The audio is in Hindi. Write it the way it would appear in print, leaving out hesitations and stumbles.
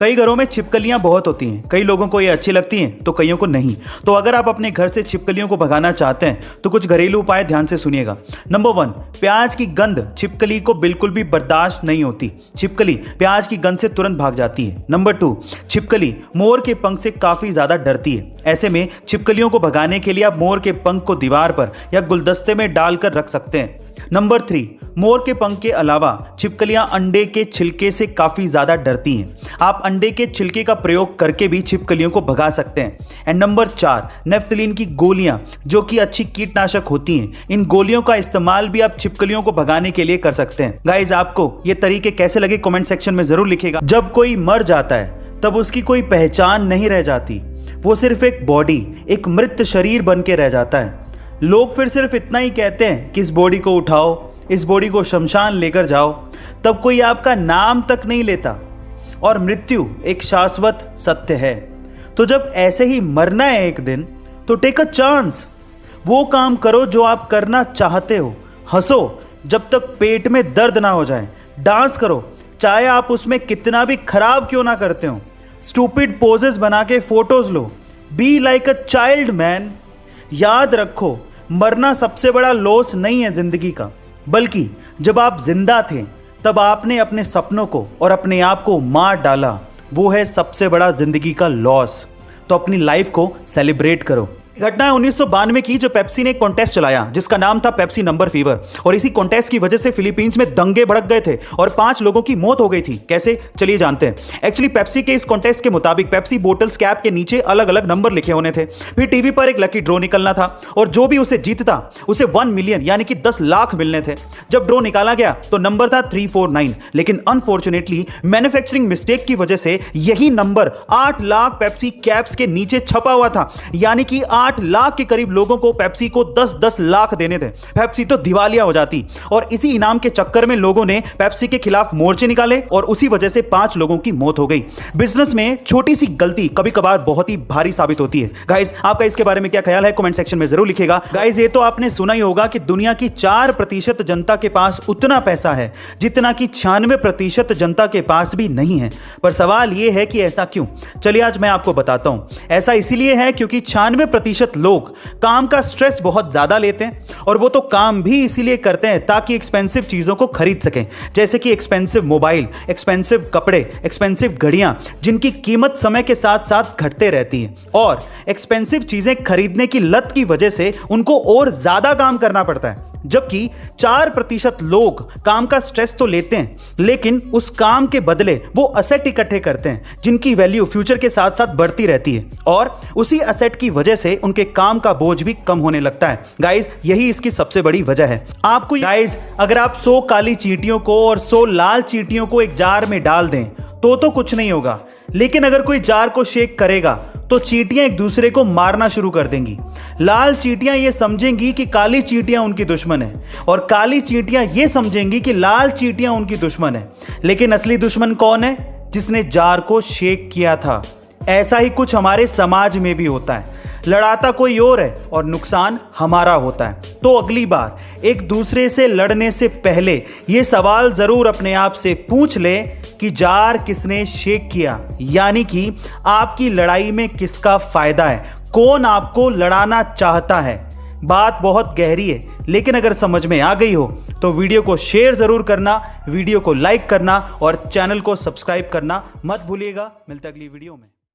कई घरों में छिपकलियां बहुत होती हैं। कई लोगों को ये अच्छी लगती हैं तो कईयों को नहीं। तो अगर आप अपने घर से छिपकलियों को भगाना चाहते हैं तो कुछ घरेलू उपाय ध्यान से सुनिएगा। नंबर 1, प्याज की गंध छिपकली को बिल्कुल भी बर्दाश्त नहीं होती। छिपकली प्याज की गंध से तुरंत भाग जाती है। नंबर 2, छिपकली मोर के पंख से काफी ज्यादा डरती है। ऐसे में छिपकलियों को भगाने के लिए आप मोर के पंख को दीवार पर या गुलदस्ते में डालकर रख सकते हैं। नंबर 3, मोर के पंख के अलावा छिपकलियां अंडे के छिलके से काफी ज्यादा डरती हैं। आप अंडे के छिलके का प्रयोग करके भी छिपकलियों को भगा सकते हैं। एंड नंबर 4, नेफ्थलीन की गोलियां जो कि अच्छी कीटनाशक होती हैं। इन गोलियों का इस्तेमाल भी आप छिपकलियों को भगाने के लिए कर सकते हैं। गाइस, आपको ये तरीके कैसे लगे कमेंट सेक्शन में जरूर लिखिएगा। जब कोई मर जाता है तब उसकी कोई पहचान नहीं रह जाती, वो सिर्फ एक बॉडी, एक मृत शरीर बन के रह जाता है। लोग फिर सिर्फ इतना ही कहते हैं कि इस बॉडी को उठाओ, इस बॉडी को शमशान लेकर जाओ, तब कोई आपका नाम तक नहीं लेता। और मृत्यु एक शाश्वत सत्य है। तो जब ऐसे ही मरना है एक दिन, तो टेक अ चांस, वो काम करो जो आप करना चाहते हो। हंसो जब तक पेट में दर्द ना हो जाए। डांस करो चाहे आप उसमें कितना भी खराब क्यों ना करते हो। स्टूपिड पोजेस बना के photos low. Be like a child man. याद रखो, मरना सबसे बड़ा लॉस नहीं है जिंदगी का, बल्कि जब आप जिंदा थे तब आपने अपने सपनों को और अपने आप को मार डाला, वो है सबसे बड़ा जिंदगी का लॉस। तो अपनी लाइफ को सेलिब्रेट करो। घटना है 1992 की, जो पेप्सी ने एक कॉन्टेस्ट चलाया जिसका नाम था पेप्सी नंबर फीवर। और इसी कॉन्टेस्ट की वजह से फिलीपींस में दंगे भड़क गए थे और 5 लोगों की मौत हो गई थी। कैसे, चलिए जानते हैं। एक्चुअली पेप्सी के इस कॉन्टेस्ट के मुताबिक पेप्सी बोटल्स कैप के नीचे अलग अलग नंबर लिखे होने थे। फिर टीवी पर एक लकी ड्रॉ निकलना था और जो भी उसे जीतता उसे 1 मिलियन यानी कि 10 लाख मिलने थे। जब ड्रॉ निकाला गया तो नंबर था 349, लेकिन अनफॉर्चुनेटली मैन्युफैक्चरिंग मिस्टेक की वजह से यही नंबर 8 लाख पेप्सी कैप्स के नीचे छपा हुआ था। यानी कि 8 लाख के करीब लोगों को पेप्सी को 10-10 लाख देने थे। पेप्सी तो दिवालिया हो जाती। और इसी इनाम के चक्कर में लोगों ने पेप्सी के खिलाफ मोर्चे निकाले और उसी वजह से 5 लोगों की मौत हो गई। बिजनेस में छोटी सी गलती कभी कभार बहुत ही भारी साबित होती है। गाइस, आपका इसके बारे में क्या ख्याल है कमेंट सेक्शन में जरूर लिखिएगा। गाइस, ये तो आपने सुना ही होगा कि दुनिया की 4% जनता के पास उतना पैसा है जितना कि 96% जनता के पास भी नहीं है। पर सवाल यह है कि ऐसा क्यों? चलिए आज मैं आपको बताता हूं। ऐसा इसीलिए है क्योंकि 96% लोग काम का स्ट्रेस बहुत ज्यादा लेते हैं, और वो तो काम भी इसीलिए करते हैं ताकि एक्सपेंसिव चीजों को खरीद सकें। जैसे कि एक्सपेंसिव मोबाइल, एक्सपेंसिव कपड़े, एक्सपेंसिव घड़ियां जिनकी कीमत समय के साथ साथ घटते रहती है। और एक्सपेंसिव चीजें खरीदने की लत की वजह से उनको और ज्यादा काम करना पड़ता है। जबकि 4% लोग काम का स्ट्रेस तो लेते हैं, लेकिन उस काम के बदले वो असेट इकट्ठे करते हैं जिनकी वैल्यू फ्यूचर के साथ साथ बढ़ती रहती है, और उसी असेट की वजह से उनके काम का बोझ भी कम होने लगता है। गाइस, यही इसकी सबसे बड़ी वजह है। आपको गाइस, अगर आप 100 काली चींटियों को और 100 लाल चींटियों को एक जार में डाल दें तो कुछ नहीं होगा, लेकिन अगर कोई जार को शेक करेगा तो चींटियां एक दूसरे को मारना शुरू कर देंगी। लाल चींटियां ये समझेंगी कि काली चींटियां उनकी दुश्मन है, और काली चींटियां ये समझेंगी कि लाल चींटियां उनकी दुश्मन है। लेकिन असली दुश्मन कौन है? जिसने जार को शेक किया था। ऐसा ही कुछ हमारे समाज में भी होता है। लड़ाता कोई और है और नुकसान हमारा होता है। तो अगली बार एक दूसरे से लड़ने से पहले यह सवाल जरूर अपने आप से पूछ ले कि जार किसने शेक किया, यानी कि आपकी लड़ाई में किसका फायदा है, कौन आपको लड़ाना चाहता है। बात बहुत गहरी है, लेकिन अगर समझ में आ गई हो तो वीडियो को शेयर जरूर करना, वीडियो को लाइक करना और चैनल को सब्सक्राइब करना मत भूलिएगा। मिलते अगली वीडियो में।